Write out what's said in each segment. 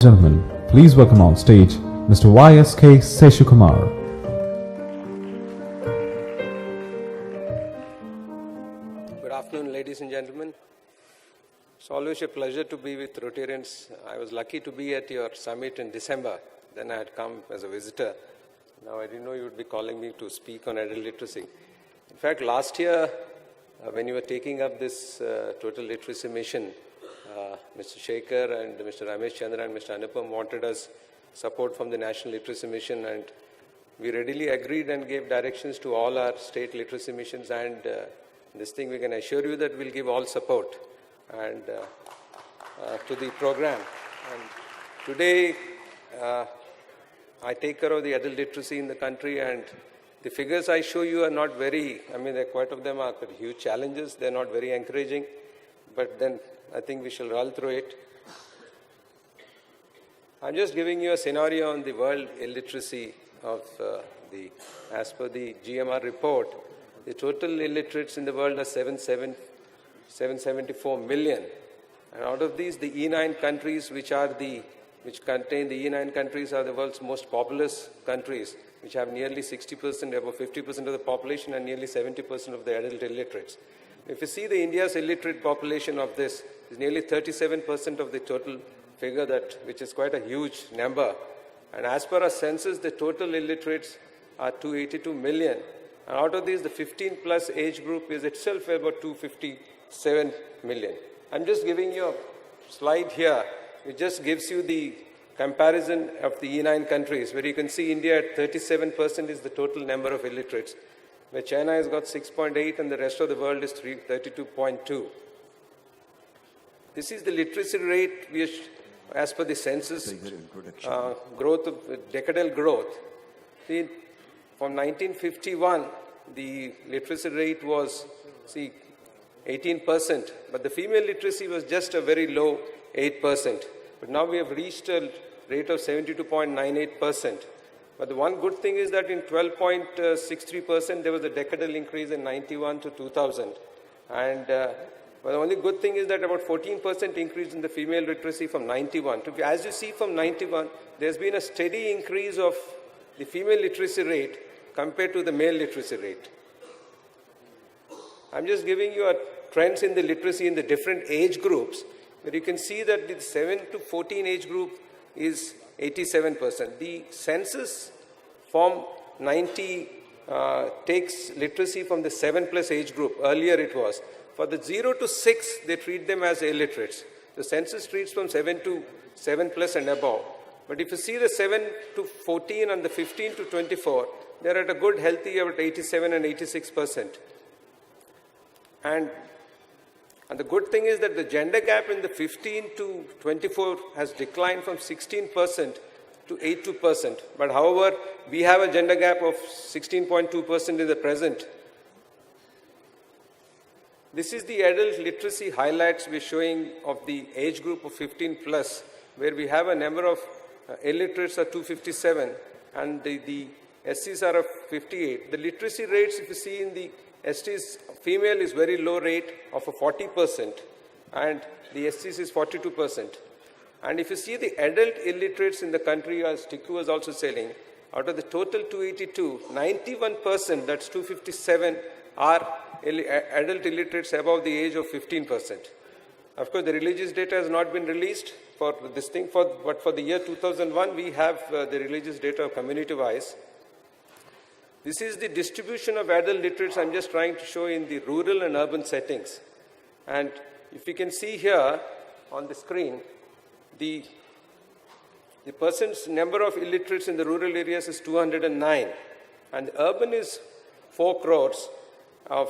Gentlemen, please welcome on stage Mr. S K Seshu Kumar. Good afternoon, ladies and gentlemen. It's always a pleasure to be with Rotarians. I was lucky to be at your summit in December. Then I had come as a visitor. Now I didn't know you would be calling me to speak on adult literacy. In fact, last year, when you were taking up this total literacy mission, Mr. Shekhar and Mr. Ramesh Chandra and Mr. Anupam wanted us support from the National Literacy Mission, and we readily agreed and gave directions to all our state literacy missions, and this thing we can assure you that we'll give all support and to the program. And today, I take care of the adult literacy in the country, and the figures I show you are not very, quite of them are huge challenges. They're not very encouraging, but then I think we shall roll through it. I'm just giving you a scenario on the world illiteracy of as per the GMR report, the total illiterates in the world are 774 million. And out of these, the E9 countries, which contain the E9 countries, are the world's most populous countries, which have nearly 60%, above 50% of the population, and nearly 70% of the adult illiterates. If you see the India's illiterate population of this, is nearly 37% of the total figure, which is quite a huge number. And as per our census, the total illiterates are 282 million. And out of these, the 15 plus age group is itself about 257 million. I'm just giving you a slide here. It just gives you the comparison of the E9 countries, where you can see India at 37% is the total number of illiterates, where China has got 6.8 and the rest of the world is 32.2. This is the literacy rate as per the census growth of decadal growth. See, from 1951, the literacy rate was 18%, but the female literacy was just a very low 8%. But now we have reached a rate of 72.98%. But the one good thing is that in 12.63%, there was a decadal increase in 91 to 2000. And but the only good thing is that about 14% increase in the female literacy from 91. As you see from 91, there's been a steady increase of the female literacy rate compared to the male literacy rate. I'm just giving you a trends in the literacy in the different age groups, where you can see that the 7 to 14 age group is 87%. The census from 90 takes literacy from the 7 plus age group. Earlier it was. For the 0 to 6, they treat them as illiterates. The census treats from 7 plus and above. But if you see the 7 to 14 and the 15 to 24, they're at a good, healthy, about 87 and 86%. And the good thing is that the gender gap in the 15 to 24 has declined from 16% to 82%. But however, we have a gender gap of 16.2% in the present. This is the adult literacy highlights we're showing of the age group of 15 plus, where we have a number of illiterates are 257 and the SCs are of 58. The literacy rates, if you see in the STs, female is very low rate of a 40%, and the SCs is 42%. And if you see the adult illiterates in the country, as Tikku was also saying, out of the total 282, 91%, that's 257, are adult illiterates above the age of 15%. Of course, the religious data has not been released for this thing, but for the year 2001, we have the religious data community-wise. This is the distribution of adult literates I'm just trying to show in the rural and urban settings. And if you can see here on the screen, the person's number of illiterates in the rural areas is 209. And the urban is 4 crores of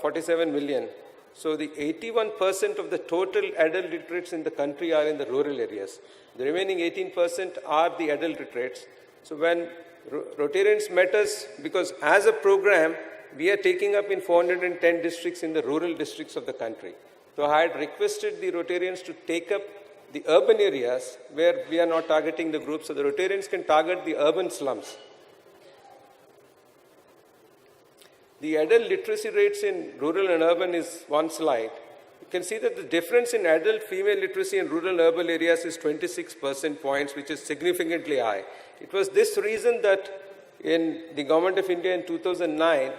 47 million. So the 81% of the total adult literates in the country are in the rural areas. The remaining 18% are the adult literates. So when Rotarians met us, because as a program, we are taking up in 410 districts in the rural districts of the country. So I had requested the Rotarians to take up the urban areas where we are not targeting the groups, so the Rotarians can target the urban slums. The adult literacy rates in rural and urban is one slide. You can see that the difference in adult female literacy in rural and urban areas is 26% points, which is significantly high. It was this reason that in the Government of India in 2009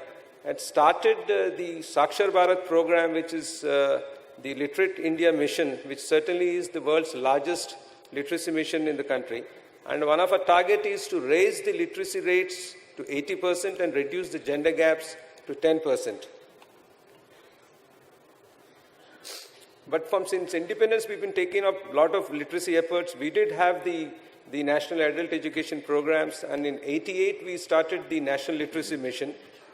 had started the Sakshar Bharat program, which is the Literate India mission, which certainly is the world's largest literacy mission in the country. And one of our target is to raise the literacy rates to 80% and reduce the gender gaps to 10%. But since independence, we've been taking up a lot of literacy efforts. We did have the National Adult Education Programs, and in 88 we started the National Literacy Mission.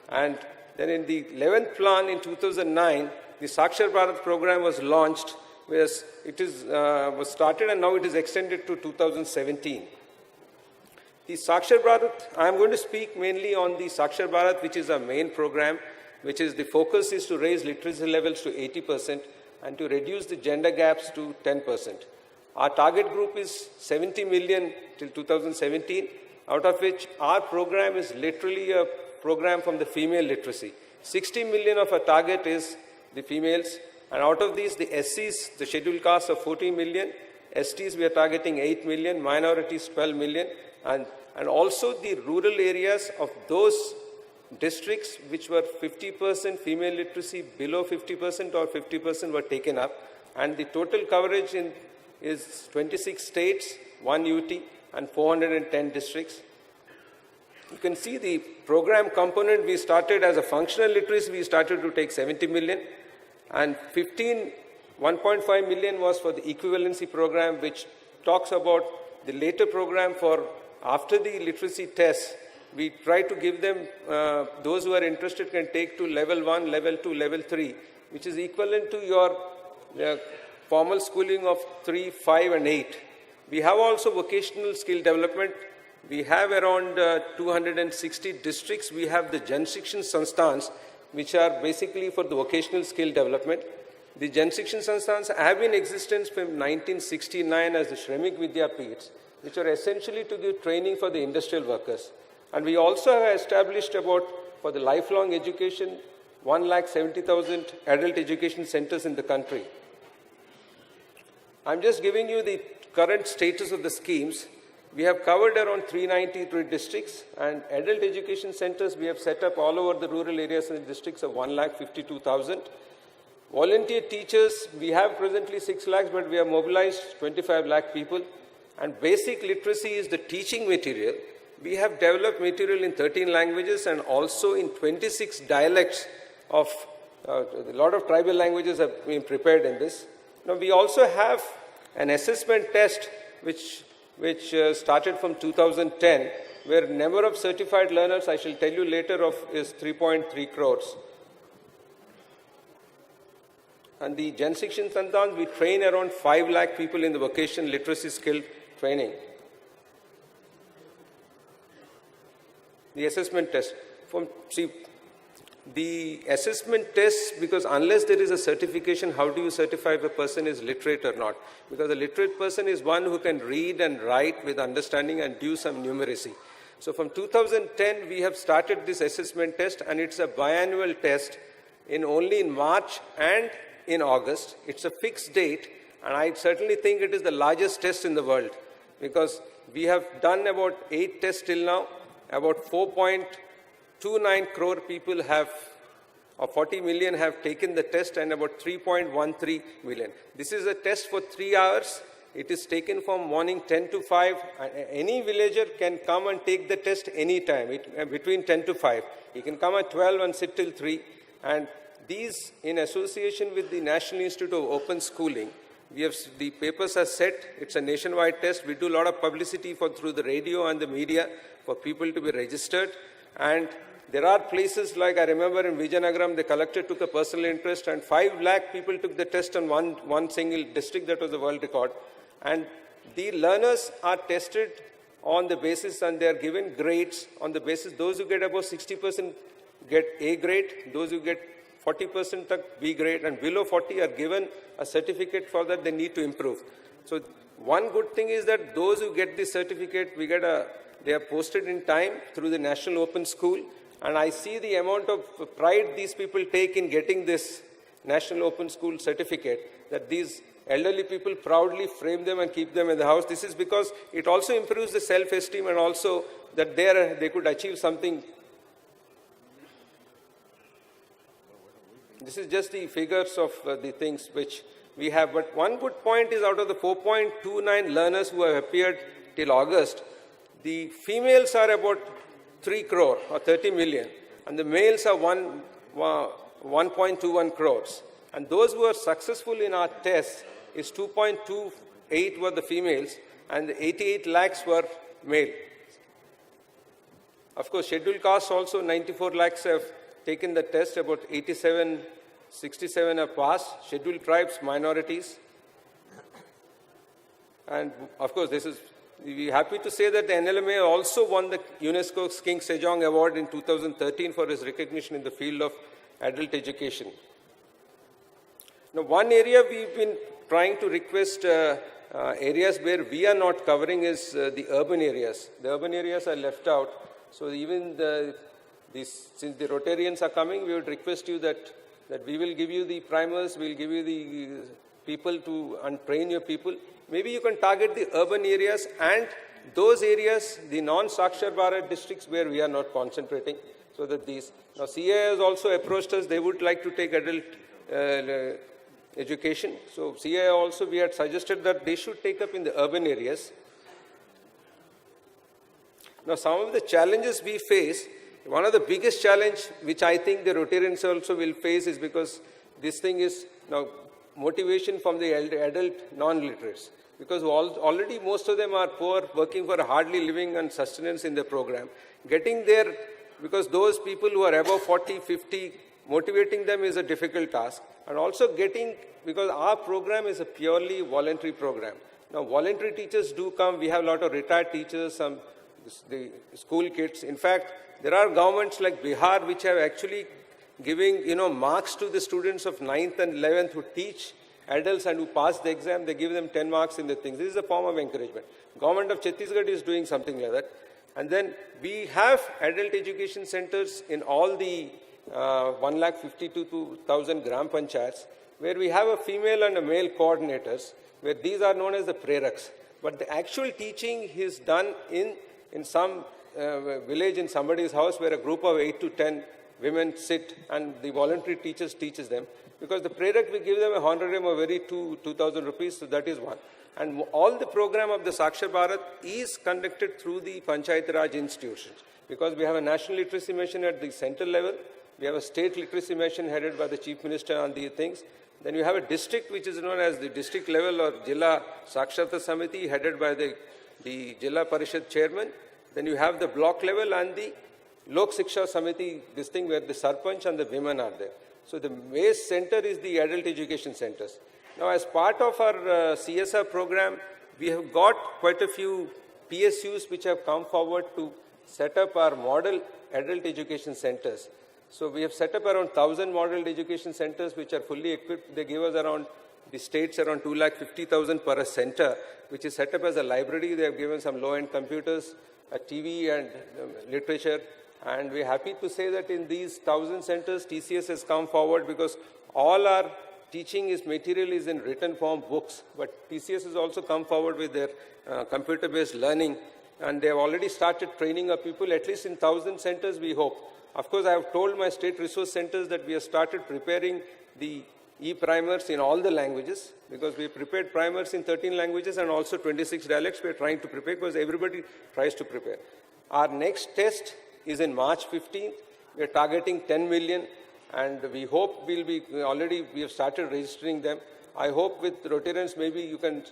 And then in the 11th plan in 2009, the Sakshar Bharat program was launched, whereas it was started and now it is extended to 2017. The Sakshar Bharat, I am going to speak mainly on the Sakshar Bharat, which is our main program, which is the focus is to raise literacy levels to 80% and to reduce the gender gaps to 10%. Our target group is 70 million till 2017, out of which our program is literally a program from the female literacy. 60 million of our target is the females, and out of these, the SCs, the scheduled castes, are 14 million, STs we are targeting 8 million, minorities 12 million, and also the rural areas of those districts which were 50% female literacy, below 50% or 50% were taken up, and the total coverage is 26 states, 1 UT, and 410 districts. You can see the program component we started as a functional literacy, we started to take 70 million, and 1.5 million was for the equivalency program, which talks about the later program for after the literacy test. We try to give them, those who are interested can take to level 1, level 2, level 3, which is equivalent to your formal schooling of 3, 5, and 8. We have also vocational skill development. We have around 260 districts. We have the Jan Shikshan Sanstans, which are basically for the vocational skill development. The Jan Shikshan Sanstans have been in existence from 1969 as the Shramik Vidyapeeths, which are essentially to give training for the industrial workers. And we also have established for the lifelong education, 170,000 adult education centers in the country. I'm just giving you the current status of the schemes. We have covered around 393 districts, and adult education centers we have set up all over the rural areas and districts of 152,000. Volunteer teachers, we have presently 6 lakhs, but we have mobilized 25 lakh people. And basic literacy is the teaching material. We have developed material in 13 languages and also in 26 dialects of a lot of tribal languages have been prepared in this. Now, we also have an assessment test which started from 2010, where number of certified learners, I shall tell you later, is 3.3 crores. And the Jan Shikshan Sanstans, we train around 5 lakh people in the vocational literacy skill training. The assessment test. The assessment test, because unless there is a certification, how do you certify if a person is literate or not? Because a literate person is one who can read and write with understanding and do some numeracy. So from 2010, we have started this assessment test, and it's a biannual test only in March and in August. It's a fixed date, and I certainly think it is the largest test in the world, because we have done about 8 tests till now. About 4.29 crore people or 40 million have taken the test, and about 3.13 million. This is a test for 3 hours. It is taken from morning 10 to 5. Any villager can come and take the test anytime, between 10 to 5. He can come at 12 and sit till 3. And these, in association with the National Institute of Open Schooling, the papers are set. It's a nationwide test. We do a lot of publicity through the radio and the media for people to be registered. And there are places like, I remember in Vijayanagaram, the collector took a personal interest, and 5 lakh people took the test on one single district. That was the world record. And the learners are tested on the basis, and they are given grades on the basis. Those who get above 60% get A grade. Those who get 40% B grade, and below 40 are given a certificate for that they need to improve. So one good thing is that those who get this certificate, they are posted in time through the National Open School, and I see the amount of pride these people take in getting this National Open School certificate, that these elderly people proudly frame them and keep them in the house. This is because it also improves the self-esteem and also that they could achieve something. This is just the figures of the things which we have. But one good point is, out of the 4.29 learners who have appeared till August, the females are about 3 crore or 30 million, and the males are 1.21 crores. And those who are successful in our tests is 2.28 were the females and 88 lakhs were male. Of course, scheduled castes also 94 lakhs have taken the test, about 67 have passed, scheduled tribes, minorities. And of course, we're happy to say that the NLMA also won the UNESCO's King Sejong Award in 2013 for its recognition in the field of adult education. Now, one area we've been trying to request areas where we are not covering is the urban areas. The urban areas are left out. So even since the Rotarians are coming, we would request you that we will give you the primers, we'll give you the people to train your people. Maybe you can target the urban areas and those areas, the non-Sakshar Bharat districts where we are not concentrating. So that these. Now, CII has also approached us. They would like to take adult education. So CII also, we had suggested that they should take up in the urban areas. Now, some of the challenges we face, one of the biggest challenge which I think the Rotarians also will face is because this thing is now motivation from the adult non-literates. Because already most of them are poor, working for hardly living and sustenance in the program. Getting there, because those people who are above 40, 50, motivating them is a difficult task. And also because our program is a purely voluntary program. Now, voluntary teachers do come. We have a lot of retired teachers, the school kids. In fact, there are governments like Bihar which have actually giving marks to the students of 9th and 11th who teach adults and who pass the exam. They give them 10 marks in the things. This is a form of encouragement. Government of Chhattisgarh is doing something like that. And then we have adult education centers in all the 152,000 gram panchayats, where we have a female and a male coordinators, where these are known as the preraks. But the actual teaching is done in some village in somebody's house, where a group of 8 to 10 women sit and the voluntary teachers teaches them. Because the prerak, we give them a honorarium of 2,000 rupees, so that is one. And all the program of the Sakshar Bharat is conducted through the Panchayat Raj institutions. Because we have a national literacy mission at the central level, we have a state literacy mission headed by the Chief Minister on these things. Then you have a district which is known as the district level or Jilla Saksharta Samiti headed by the Jilla Parishad chairman. Then you have the block level and the Lok Shiksha Samiti, this thing where the Sarpanch and the women are there. So the base center is the adult education centers. Now, as part of our CSR program, we have got quite a few PSUs which have come forward to set up our model adult education centers. So we have set up around 1,000 model education centers which are fully equipped. They give us around, the states around 2,50,000 per center, which is set up as a library. They have given some low-end computers, a TV and literature. And we're happy to say that in these 1,000 centers, TCS has come forward because all our teaching material is in written form books. But TCS has also come forward with their computer-based learning. And they have already started training our people, at least in 1,000 centers, we hope. Of course, I have told my state resource centers that we have started preparing the e-primers in all the languages, because we prepared primers in 13 languages and also 26 dialects. We are trying to prepare because everybody tries to prepare. Our next test is in March 15th. We are targeting 10 million, and we hope we have started registering them. I hope with Rotarians, maybe you can,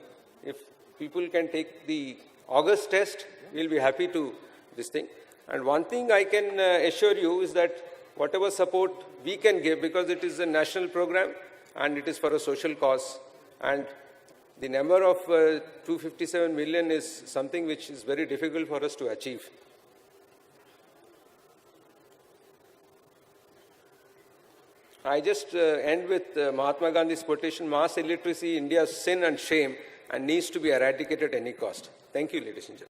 if people can take the August test, we'll be happy to this thing. And one thing I can assure you is that whatever support we can give, because it is a national program and it is for a social cause, and the number of 257 million is something which is very difficult for us to achieve. I just end with Mahatma Gandhi's quotation, mass illiteracy, India's sin and shame, and needs to be eradicated at any cost. Thank you, ladies and gentlemen.